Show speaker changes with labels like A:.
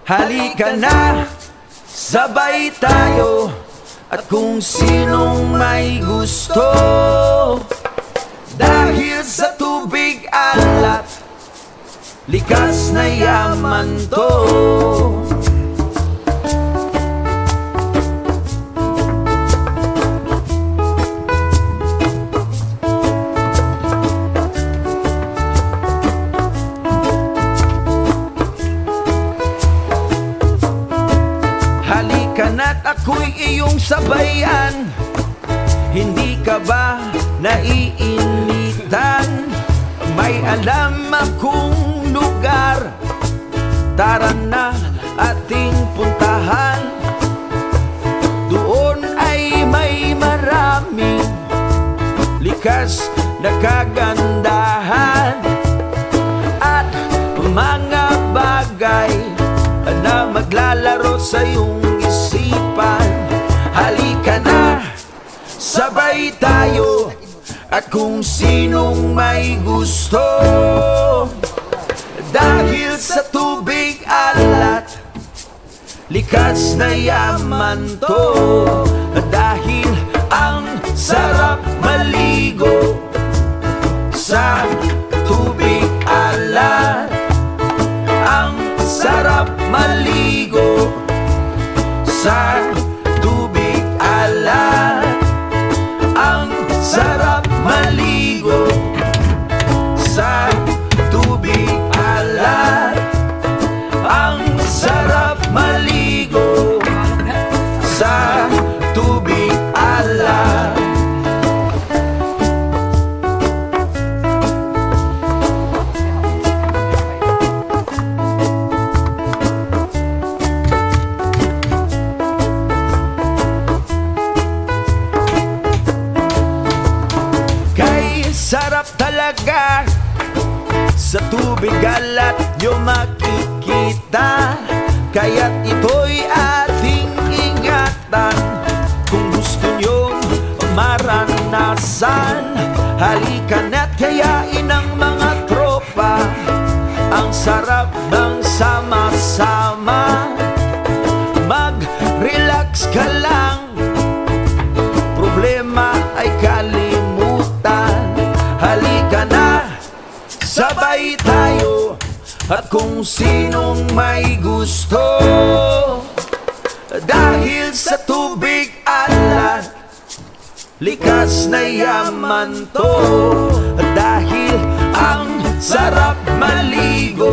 A: Halika na, sabay tayo. At kung sinong may gusto, dahil sa tubig alat, likas na yaman to. Halika na't ako'y iyong sabayan. Hindi ka ba naiinitan? May alam akong lugar, tara na ating puntahan. Doon ay may maraming likas na kagandahan at mga bagay na maglalaro sa iyong isipan. Halika na, sabay tayo. At kung sinong may gusto, dahil sa tubig alat, likas na yaman to. Dahil ang sarap maligo sa tubig alat. Ang sarap maligo sa tubig alat. Ang sarap maligo sa tubig alat. Ang sarap maligo sa tubig alat. Sarap talaga sa tubig alat nyo makikita. Kaya't ito'y ating ingatan. Kung gusto nyong maranasan, halika na't yayain ang mga tropa. Ang sarap ng sama-sama. Mag-relax ka lang, problema ay kalimutan. Halika na, sabay tayo. At kung sinong may gusto, dahil sa tubig alat, likas na yaman to. Dahil ang sarap maligo